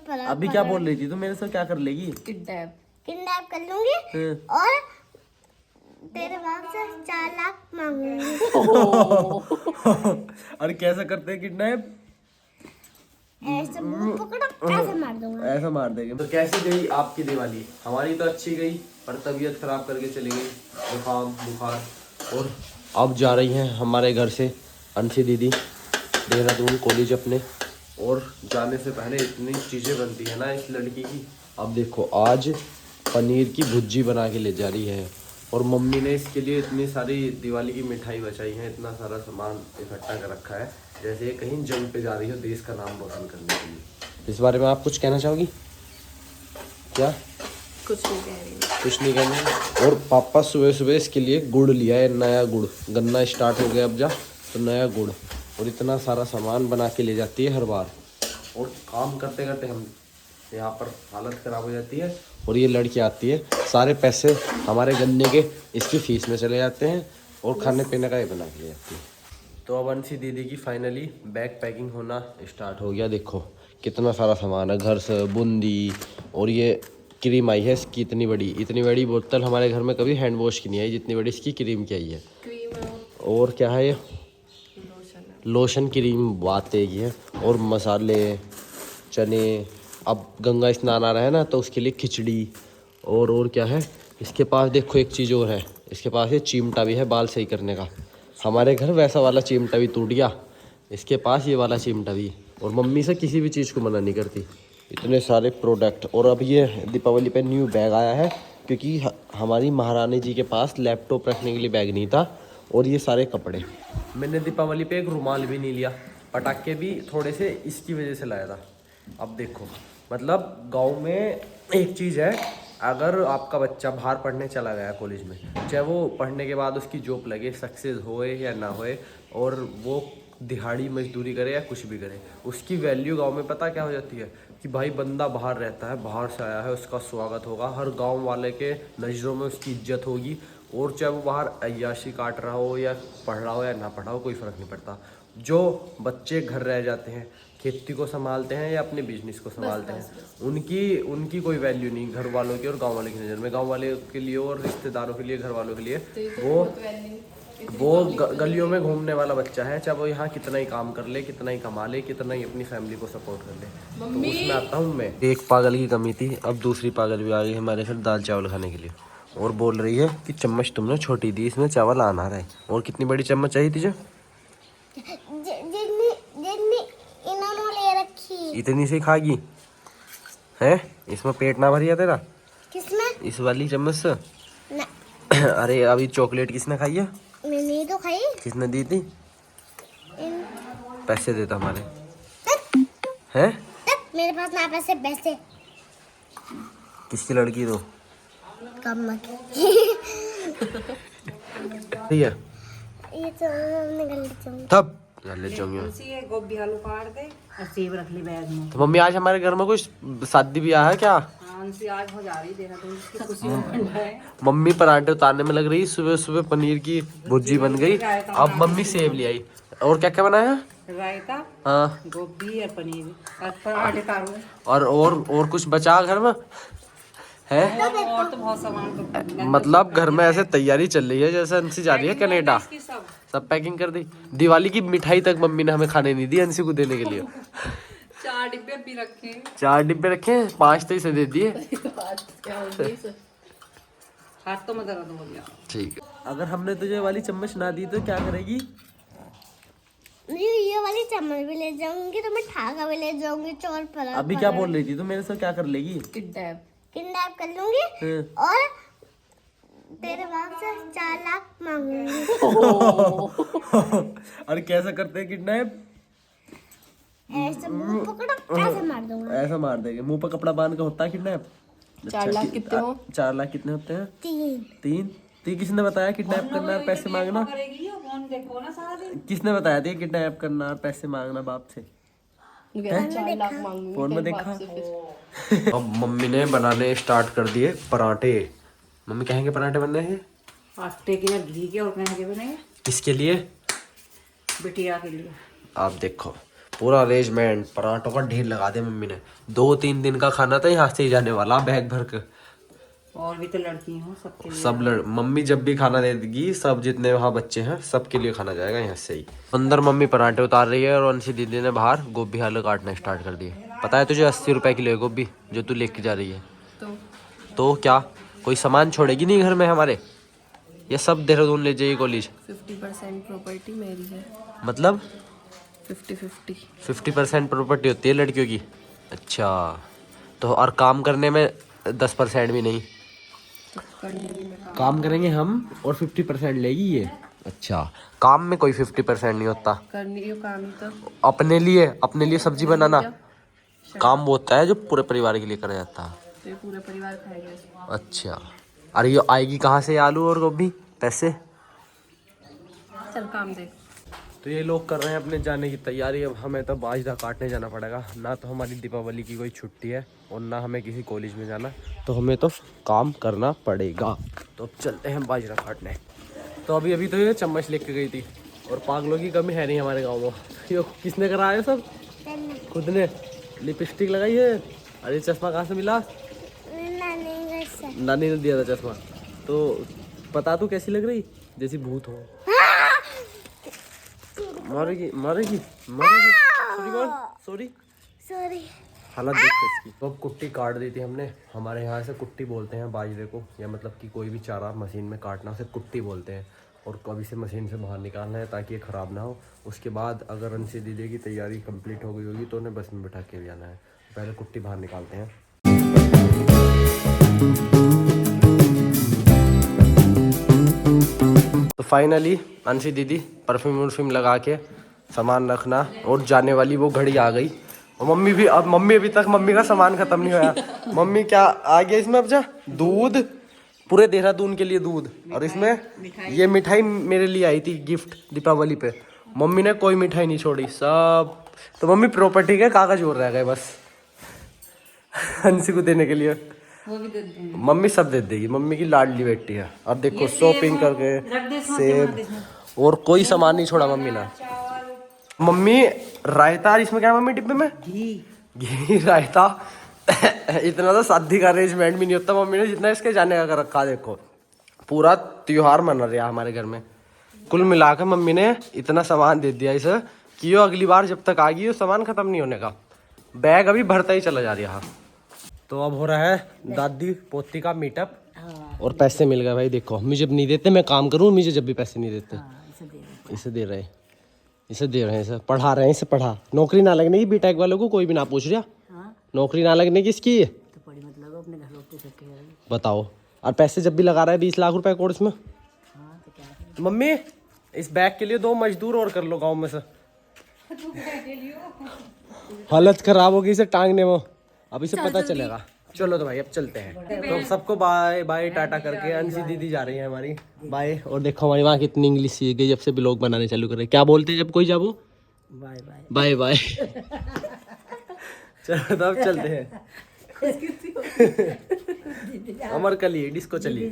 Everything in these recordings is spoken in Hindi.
पलट अभी क्या बोल रही थी तू मेरे से? क्या कर लेगी? किडनैप कर लूंगी और तेरे बाप से 4 लाख मांगूंगी। और कैसे करते हैं किडनैप? ऐसे मुंह पकड़ो, ऐसे मार दूंगा। ऐसा मार देंगे। तो कैसे गई आपकी दिवाली? हमारी तो अच्छी गई, पर तबीयत खराब करके चली गई, जुकाम बुखार। और अब जा रही हैं हमारे घर से अंशी दीदी देहरादून कॉलेज अपने। और जाने से पहले इतनी चीज़ें बनती है ना इस लड़की की। अब देखो आज पनीर की भुर्जी बना के ले जा रही है, और मम्मी ने इसके लिए इतनी सारी दिवाली की मिठाई बचाई है, इतना सारा सामान इकट्ठा कर रखा है, जैसे कहीं जंग पे जा रही हो देश का नाम रोशन करने के लिए। इस बारे में आप कुछ कहना चाहोगी? क्या? कुछ नहीं कह रही। कुछ नहीं कहना। और पापा सुबह सुबह इसके लिए गुड़ लिया है, नया गुड़। गन्ना स्टार्ट हो गया अब जा, तो नया गुड़। और इतना सारा सामान बना के ले जाती है हर बार। और काम करते करते हम यहाँ पर हालत ख़राब हो जाती है। और ये लड़की आती है, सारे पैसे हमारे गन्ने के इसकी फ़ीस में चले जाते हैं, और खाने पीने का ये बना के ले जाती है। तो अब अंशी दीदी की फाइनली बैग पैकिंग होना स्टार्ट हो गया। देखो कितना सारा सामान है घर से, बूंदी। और ये क्रीम आई है इसकी इतनी बड़ी बोतल हमारे घर में कभी हैंड वॉश की नहीं आई, जितनी बड़ी इसकी क्रीम की आई है। और क्या है ये? लोशन क्रीम बात एक ही है। और मसाले, चने। अब गंगा स्नान आ रहा है ना, तो उसके लिए खिचड़ी। और क्या है इसके पास? देखो एक चीज़ और है इसके पास, ये चिमटा भी है बाल सही करने का। हमारे घर वैसा वाला चिमटा भी टूट गया, इसके पास ये वाला चिमटा भी। और मम्मी से किसी भी चीज़ को मना नहीं करती। इतने सारे प्रोडक्ट। और अब ये दीपावली पे न्यू बैग आया है, क्योंकि हमारी महारानी जी के पास लैपटॉप रखने के लिए बैग नहीं था। और ये सारे कपड़े। मैंने दीपावली पे एक रुमाल भी नहीं लिया, पटाखे भी थोड़े से इसकी वजह से लाया था। अब देखो मतलब गांव में एक चीज़ है, अगर आपका बच्चा बाहर पढ़ने चला गया कॉलेज में, चाहे वो पढ़ने के बाद उसकी जॉब लगे, सक्सेस होए या ना होए, और वो दिहाड़ी मजदूरी करे या कुछ भी करे, उसकी वैल्यू गांव में पता क्या हो जाती है कि भाई बंदा बाहर रहता है, बाहर से आया है, उसका स्वागत होगा, हर गांव वाले के नज़रों में उसकी इज्जत होगी। और चाहे वो बाहर अय्याशी काट रहा हो या पढ़ रहा हो या ना पढ़ा हो, कोई फ़र्क नहीं पड़ता। जो बच्चे घर रह जाते हैं, खेती को संभालते हैं या अपने बिजनेस को संभालते हैं, उनकी कोई वैल्यू नहीं घर वालों की और गांव वाले की नज़र में। गांव वाले के लिए और रिश्तेदारों के लिए, घर वालों के लिए वो गलियों में घूमने वाला बच्चा है, चाहे वो यहाँ कितना ही काम कर ले, कितना ही कमा ले, कितना ही अपनी फैमिली को सपोर्ट कर ले। तो उसमें आता हूँ मैं। एक पागल की कमी थी, अब दूसरी पागल भी आ गई हमारे घर दाल चावल खाने के लिए। और बोल रही है कि चम्मच तुमने छोटी दी, इसमें चावल आना रहा है। और कितनी बड़ी चम्मच चाहिए तुझे? जितनी इन्होंने ले रखी। इतनी सी खागी है? इसमें पेट ना भरिया तेरा? किसमें? इस वाली चम्मच से? ना। अरे अभी चॉकलेट किसने खाई है? मैंने तो खाई। किसने दी थी? पैसे देता हमारे हैं? मेरे पास ना पैसे। किसकी लड़की तो? कम ठीक है, ये तो हमने गलती तब ले जाऊंगी। गोभी आलू काट दे और सेब रख ली बैग में। तो मम्मी आज हमारे घर में कुछ शादी भी आया है क्या? आज हो जा रही देखा तो इसकी खुशी में है। मम्मी पराठे उतारने में लग रही, सुबह सुबह पनीर की भुर्जी बन गई। अब मम्मी सेब ले आई। और क्या क्या बनाया? रायता, हाँ, गोभी और पनीर और पराठे तारू। और कुछ बचा घर में है? और तो बहुत सामान। मतलब घर में ऐसे तैयारी चल रही है जैसे अंशी जा रही है कनाडा। सब पैकिंग कर दी। दिवाली की मिठाई तक मम्मी ने हमें खाने नहीं दी अंशी को देने के लिए। 4 डिब्बे भी रखे। 4 डिब्बे रखे हैं, 5 तो इसे दे दिए। हाथ तो मत दर्द हो गया। ठीक है, अगर हमने तुझे वाली चम्मच ना दी तो क्या करेगी? ये वाली चम्मच भी ले जाऊंगी, तो मैं ठाका भी ले जाऊंगी, चौल पलट। अभी क्या बोल रही थी? तो मेरे से क्या कर लेगी? किडनैप कर लूंगी और तेरे बाप से 4 लाख मांगूंगी। और कैसे करते हैं किडनैप? ऐसे मुंह पकड़ो, ऐसे मार दूंगा। ऐसा मार देंगे, मुंह पर कपड़ा बांध के होता है किडनैप। 4 लाख कितने हो? 4 लाख कितने होते हैं? 3। तीन किसने बताया किडनैप करना और पैसे मांगना? देखो ना सारा दिन। किसने बताया था किडनैप करना और पैसे मांगना बाप से? 4 लाख मांगूंगी फोन में तेरे देखा। बाप से फिर। अब मम्मी ने बनाने स्टार्ट कर दिए पराठे। मम्मी कहेंगे पराठे बनने हैं? आटे के ना घी के और कहीं के बनेंगे। किसके लिए? बिटिया के लिए। आप देखो पूरा अरेंजमेंट, पराठों का ढेर लगा दिया मम्मी ने। 2-3 दिन का खाना था यहाँ से ही जाने वाला बैग भर के। और भी तो लड़की हूँ सबके लिए। सब मम्मी जब भी खाना दे देगी, सब जितने वहाँ बच्चे हैं सबके लिए खाना जाएगा यहाँ से ही। अंदर मम्मी पराठे उतार रही है और अंशी दीदी ने बाहर गोभी आलू काटना स्टार्ट कर दिए। पता है तुझे 80 रुपए किलो है गोभी जो तू लेके जा रही है। तो क्या कोई सामान छोड़ेगी नहीं घर में हमारे? ये सब देहरादून ले जाइए कॉलेज। 50% प्रॉपर्टी मेरी है। मतलब 50-50। 50% प्रॉपर्टी होती है लड़कियों की। अच्छा, तो और काम करने में 10% भी नहीं? काम करेंगे हम और 50% लेगी ये। अच्छा, काम में कोई 50% नहीं होता। करनी है काम ही तो। अपने लिए सब्जी बनाना काम वो होता है जो पूरे परिवार के लिए करा जाता है। तो ये पूरा परिवार खाएगा। अच्छा, अरे ये आएगी कहाँ से आलू और गोभी पैसे? चल काम देख। तो ये लोग कर रहे हैं अपने जाने की तैयारी। अब हमें तो बाजरा काटने जाना पड़ेगा। ना तो हमारी दीपावली की कोई छुट्टी है और ना हमें किसी कॉलेज में जाना, तो हमें तो काम करना पड़ेगा। तो अब चलते हैं बाजरा काटने। तो अभी तो ये चम्मच लेके गई थी और पागलों की कमी है नहीं हमारे गाँव में। ये किसने कराया सब? खुद ने। लिपस्टिक लगाई है। अरे चश्मा कहाँ से मिला? नानी ने दिया था चश्मा। तो बता तू कैसी लग रही? जैसी भूत हो। मारेगी मारेगी मारेगी। सॉरी हालत देखो इसकी। तो अब कुट्टी काट दी थी हमने। हमारे यहाँ से कुट्टी बोलते हैं बाजरे को, या मतलब कि कोई भी चारा मशीन में काटना उसे कुट्टी बोलते हैं। और कभी से मशीन से बाहर निकालना है ताकि ये ख़राब ना हो। उसके बाद अगर अंशी दीदी की तैयारी कंप्लीट हो गई होगी तो उन्हें बस में बिठा के भी आना है। पहले कुट्टी बाहर निकालते हैं। तो फाइनली अंशी दीदी परफ्यूम वर्फ्यूम लगा के सामान रखना और जाने वाली वो घड़ी आ गई। और मम्मी अभी तक मम्मी का सामान खत्म नहीं हुआ। मम्मी क्या आ गया इसमें? अब जा दूध, पूरे देहरादून के लिए दूध। और इसमें ये मिठाई मेरे लिए आई थी गिफ्ट दीपावली पे। मम्मी ने कोई मिठाई नहीं छोड़ी सब। तो मम्मी प्रॉपर्टी के कागज और रह गए बस अंशी को देने के लिए। वो भी दे दूंगी। मम्मी सब दे देगी। मम्मी की लाडली बेटी है। अब देखो शॉपिंग करके सेब और कोई सामान नहीं छोड़ा मम्मी ने। मम्मी रायता, इसमें क्या है मम्मी डिब्बे में? घी रायता। इतना तो शादी का अरेंजमेंट भी नहीं होता मम्मी ने जितना इसके जाने का कर रखा। देखो पूरा त्योहार मना रहा हमारे घर में। कुल मिलाकर मम्मी ने इतना सामान दे दिया इसे कि यो अगली बार जब तक आएगी वो सामान खत्म नहीं होने का। बैग अभी भरता ही चला जा रहा। तो अब हो रहा है दादी पोती का मीटअप। और पैसे मिल गए भाई। देखो मुझे जब नहीं देते मैं काम करूँ, मुझे जब भी पैसे नहीं देते इसे दे रहे हैं। इसे पढ़ा रहे हैं। इसे पढ़ा। नौकरी ना लगने की बीटेक वालों को कोई भी ना पूछ रहा। नौकरी ना लगने की इसकी तो बड़ी मतलब अपने घर लोग बताओ। और पैसे जब भी लगा रहा है 20 लाख रुपए कोर्स में। तो क्या मम्मी इस बैग के लिए 2 मजदूर और कर लो गाँव में से। हालत खराब होगी इसे टांगने में। अब इसे पता चलेगा। चलो तो भाई अब चलते हैं। तो सबको बाय बाय टाटा करके अंशी दीदी जा रही है हमारी। बाय। और देखो हमारी वहाँ कितनी इंग्लिश सीख गई जब से ब्लॉग बनाने चालू कर रहे। क्या बोलते हैं जब कोई जाबो? Bye bye bye bye. चलो तो अब चलते हैं। अमर कली डिस्को चलिए।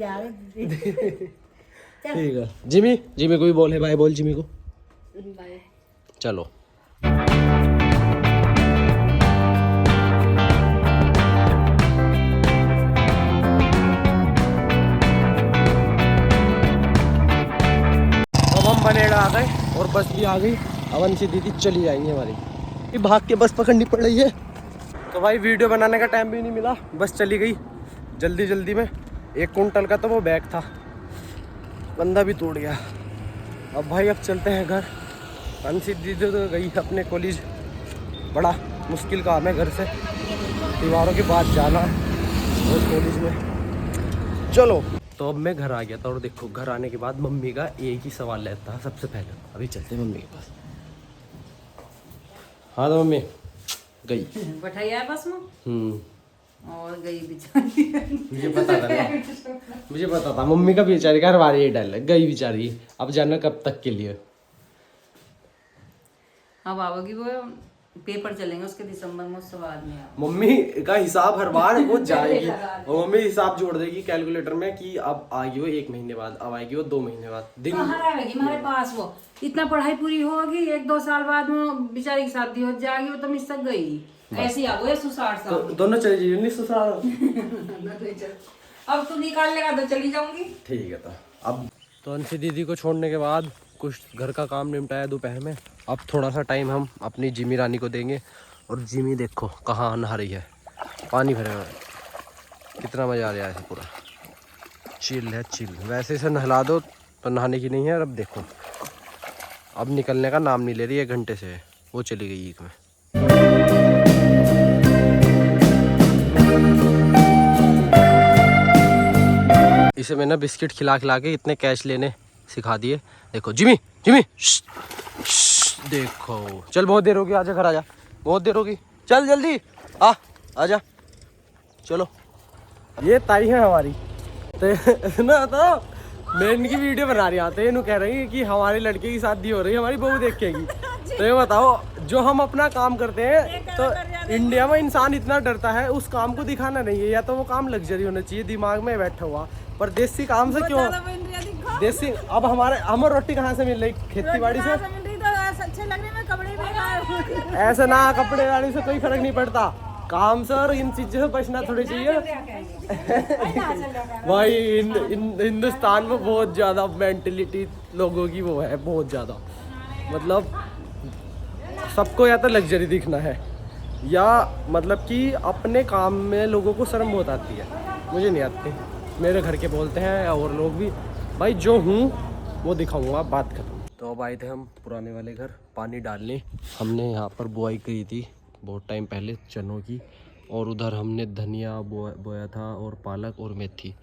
ठीक है। जिमी को भी बोल बाय बोल जिमी को। बाय। चलो बनेड़ा आ गए और बस भी आ गई। अब अंशी दीदी चली जाएंगी हमारी। भाग के बस पकड़नी पड़ रही है। तो भाई वीडियो बनाने का टाइम भी नहीं मिला, बस चली गई जल्दी में। 1 कुंटल का तो वो बैग था, बंदा भी टूट गया। अब भाई अब चलते हैं घर। अंशी दीदी तो गई अपने कॉलेज। बड़ा मुश्किल काम है घर से त्योहारों के बाद जाना और कॉलेज में। चलो तो अब मैं घर आ गया था और देखो घर आने के बाद मम्मी का एक ही सवाल रहता है सबसे पहले। अभी चलते हैं मम्मी के पास। हाँ तो मम्मी गई बैठाया बस में और गई बेचारी। मुझे पता था ना, मुझे पता था मम्मी का बेचारी का हर बार ये डर है। गई बेचारी। अब जाना कब तक के लिए? अब आओगी वो पेपर चलेंगे उसके दिसंबर में, उसके बाद में आप। मम्मी का हिसाब हर बार वो जाएगी और मम्मी हिसाब जोड़ देगी कैलकुलेटर में कि अब आएगी वो 1 महीने बाद, अब आएगी वो 2 महीने बाद। दिन कहाँ रहेगी हमारे पास वो, इतना पढ़ाई पूरी होगी 1-2 साल बाद में बेचारी की शादी हो जाएगी, वो तो मिस तक गई ऐसी आ गई 160 साल। तो दोनों चले जाइए 1900 अब तू निकाल लेगा तो चली जाऊंगी। ठीक है। तो अब तो अंशी दीदी को छोड़ने के बाद कुछ घर का काम निपटाया दोपहर में। अब थोड़ा सा टाइम हम अपनी जिमी रानी को देंगे। और जिमी देखो कहाँ नहा रही है, पानी भरे हुआ है, कितना मज़ा आ रहा है ऐसे पूरा चिल है चिल। वैसे इसे नहला दो तो नहाने की नहीं है। और अब देखो अब निकलने का नाम नहीं ले रही, 1 घंटे से वो चली गई ईक में। इसे मैंने बिस्किट खिला खिला के इतने कैच लेने सिखा दिए। देखो जिमी जिमी देखो, चल बहुत देर होगी, आजा घर आजा, बहुत देर होगी, चल जल्दी आजा चलो। ये ताई है हमारी तो ना, तो मैं इनकी वीडियो बना रही आते इन्हों कह रही है कि हमारे लड़के की शादी हो रही है, हमारी बहू देखेगी। तो ये बताओ, जो हम अपना काम करते हैं तो इंडिया में इंसान इतना डरता है, उस काम को दिखाना नहीं है। या तो वो काम लग्जरी होना चाहिए दिमाग में बैठा हुआ, पर देसी काम से क्यों देसी। अब हमें रोटी कहाँ से मिल रही, खेती बाड़ी से। अच्छे लगने में कपड़े ऐसे ना, कपड़े वाली से कोई फर्क नहीं पड़ता, काम से और इन चीजों से बचना थोड़ी चाहिए भाई। हिंदुस्तान में बहुत ज्यादा मेंटलिटी लोगों की वो है, बहुत ज्यादा। मतलब सबको या तो लग्जरी दिखना है, या मतलब कि अपने काम में लोगों को शर्म बहुत आती है। मुझे नहीं आती, मेरे घर के बोलते हैं और लोग भी, भाई जो हूँ वो दिखाऊंगा, बात खत्म। तो अब आए थे हम पुराने वाले घर पानी डालने। हमने यहाँ पर बुआई की थी बहुत टाइम पहले चनों की, और उधर हमने धनिया बोया था और पालक और मेथी।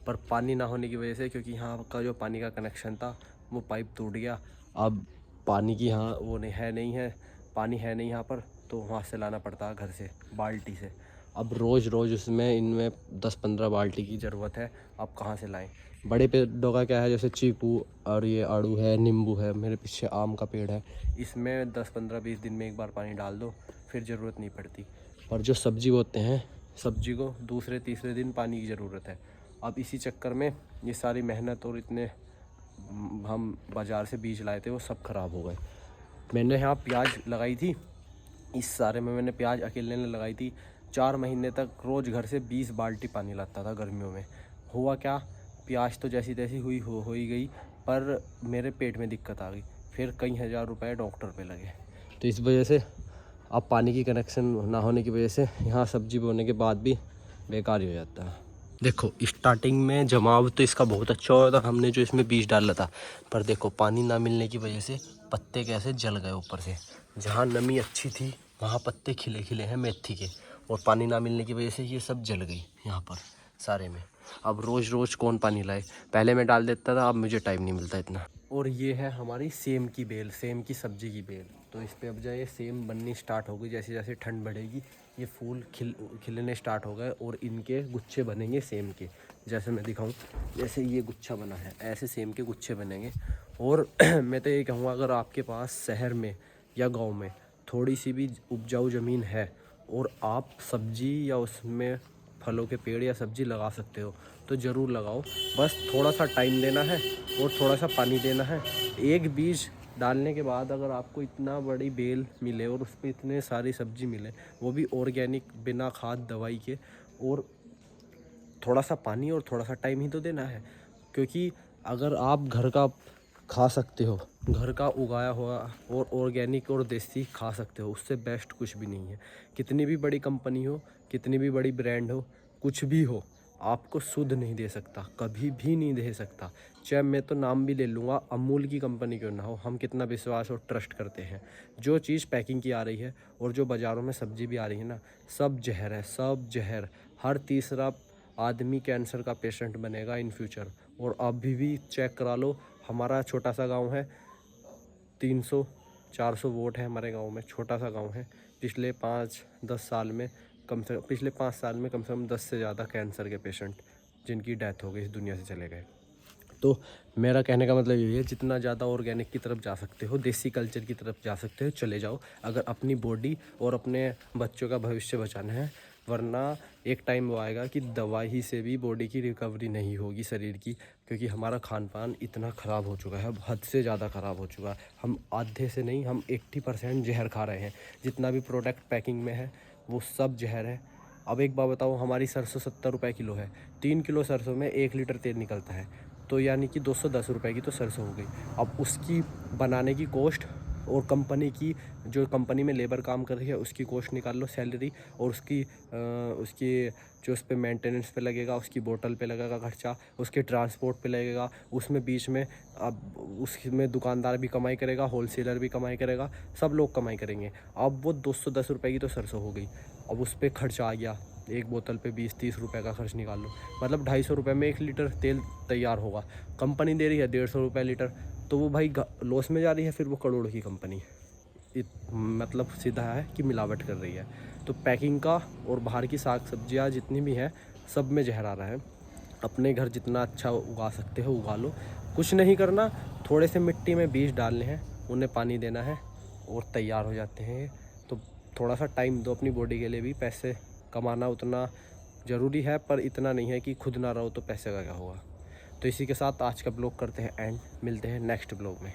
पर पानी ना होने की वजह से, क्योंकि यहाँ का जो पानी का कनेक्शन था वो पाइप टूट गया, अब पानी की यहाँ वो नहीं है पानी है नहीं यहाँ पर, तो वहाँ से लाना पड़ता है घर से बाल्टी से। अब रोज़ उसमें इनमें 10-15 बाल्टी की ज़रूरत है, अब कहाँ से लाएं। बड़े पेड़ों का क्या है, जैसे चीकू और ये आड़ू है, नींबू है, मेरे पीछे आम का पेड़ है, इसमें 10-15-20 दिन में एक बार पानी डाल दो, फिर ज़रूरत नहीं पड़ती। पर जो सब्जी बोते हैं, सब्जी को दूसरे तीसरे दिन पानी की ज़रूरत है। अब इसी चक्कर में ये सारी मेहनत और इतने हम बाज़ार से बीज लाए थे वो सब ख़राब हो गए। मैंने यहाँ प्याज लगाई थी, इस सारे में मैंने प्याज अकेले ने लगाई थी। 4 महीने तक रोज़ घर से 20 बाल्टी पानी लाता था गर्मियों में। हुआ क्या, प्याज तो जैसी तैसी हो ही गई, पर मेरे पेट में दिक्कत आ गई, फिर कई हज़ार रुपए डॉक्टर पे लगे। तो इस वजह से अब पानी की कनेक्शन ना होने की वजह से यहाँ सब्जी बोने के बाद भी बेकार ही हो जाता है। देखो स्टार्टिंग में जमाव तो इसका बहुत अच्छा हुआ था, हमने जो इसमें बीज डाला था, पर देखो पानी ना मिलने की वजह से पत्ते कैसे जल गए ऊपर से। जहाँ नमी अच्छी थी वहाँ पत्ते खिले खिले हैं मेथी के, और पानी ना मिलने की वजह से ये सब जल गई यहाँ पर सारे में। अब रोज़ कौन पानी लाए, पहले मैं डाल देता था, अब मुझे टाइम नहीं मिलता इतना। और ये है हमारी सेम की बेल, सेम की सब्जी की बेल। तो इस पर अब जाए सेम बननी स्टार्ट हो गई, जैसे जैसे ठंड बढ़ेगी ये फूल खिलने स्टार्ट हो गए, और इनके गुच्छे बनेंगे सेम के। जैसे मैं दिखाऊं, जैसे ये गुच्छा बना है, ऐसे सेम के गुच्छे बनेंगे। और मैं तो ये कहूँगा, अगर आपके पास शहर में या गांव में थोड़ी सी भी उपजाऊ ज़मीन है और आप सब्जी या उसमें फलों के पेड़ या सब्जी लगा सकते हो, तो ज़रूर लगाओ। बस थोड़ा सा टाइम देना है और थोड़ा सा पानी देना है। एक बीज डालने के बाद अगर आपको इतना बड़ी बेल मिले और उस पर इतने सारी सब्जी मिले, वो भी ऑर्गेनिक, बिना खाद दवाई के, और थोड़ा सा पानी और थोड़ा सा टाइम ही तो देना है। क्योंकि अगर आप घर का खा सकते हो, घर का उगाया हुआ और ऑर्गेनिक और देसी खा सकते हो, उससे बेस्ट कुछ भी नहीं है। कितनी भी बड़ी कंपनी हो, कितनी भी बड़ी ब्रांड हो, कुछ भी हो, आपको शुद्ध नहीं दे सकता, कभी भी नहीं दे सकता। चाहे मैं तो नाम भी ले लूँगा, अमूल की कंपनी क्यों ना हो, हम कितना विश्वास और ट्रस्ट करते हैं। जो चीज़ पैकिंग की आ रही है और जो बाज़ारों में सब्जी भी आ रही है ना, सब जहर है, सब जहर। हर तीसरा आदमी कैंसर का पेशेंट बनेगा इन फ्यूचर। और अभी भी चेक करा लो, हमारा छोटा सा गांव है, 300-400 वोट है हमारे गांव में, छोटा सा गांव है। पिछले 5-10 साल में पिछले 5 साल में कम से कम 10 से ज़्यादा कैंसर के पेशेंट जिनकी डेथ हो गई, इस दुनिया से चले गए। तो मेरा कहने का मतलब ये है, जितना ज़्यादा ऑर्गेनिक की तरफ जा सकते हो, देसी कल्चर की तरफ जा सकते हो, चले जाओ, अगर अपनी बॉडी और अपने बच्चों का भविष्य बचाना है। वरना एक टाइम वो आएगा कि दवाई से भी बॉडी की रिकवरी नहीं होगी शरीर की, क्योंकि हमारा खान पान इतना ख़राब हो चुका है, हद से ज़्यादा ख़राब हो चुका है। हम आधे से नहीं, हम 80% जहर खा रहे हैं। जितना भी प्रोडक्ट पैकिंग में है वो सब जहर है। अब एक बात बताओ, हमारी सरसों 70 रुपये किलो है, 3 किलो सरसों में 1 लीटर तेल निकलता है, तो यानी कि 210 रुपये की तो सरसों हो गई। अब उसकी बनाने की कॉस्ट और कंपनी की, जो कंपनी में लेबर काम कर रही है उसकी कॉस्ट निकाल लो, सैलरी, और उसकी जो उस पर मेंटेनेंस पे लगेगा, उसकी बोतल पे लगेगा खर्चा, उसके ट्रांसपोर्ट पे लगेगा, उसमें बीच में अब उसमें दुकानदार भी कमाई करेगा, होलसेलर भी कमाई करेगा, सब लोग कमाई करेंगे। अब वो 210 रुपये की तो सरसों हो गई, अब उस पर खर्चा आ गया, एक बोतल पे 20-30 रुपये का खर्च निकाल लो, मतलब 250 रुपये में 1 लीटर तेल तैयार होगा। कंपनी दे रही है 150 रुपये लीटर, तो वो भाई लॉस में जा रही है, फिर वो करोड़ की कंपनी। मतलब सीधा है कि मिलावट कर रही है। तो पैकिंग का और बाहर की साग सब्जियाँ जितनी भी हैं सब में जहर आ रहा है। अपने घर जितना अच्छा उगा सकते हो उगा लो, कुछ नहीं करना, थोड़े से मिट्टी में बीज डालने हैं, उन्हें पानी देना है और तैयार हो जाते हैं। तो थोड़ा सा टाइम दो अपनी बॉडी के लिए भी। पैसे कमाना उतना ज़रूरी है, पर इतना नहीं है कि खुद ना रहो तो पैसे का क्या होगा। तो इसी के साथ आज का ब्लॉग करते हैं एंड, मिलते हैं नेक्स्ट ब्लॉग में।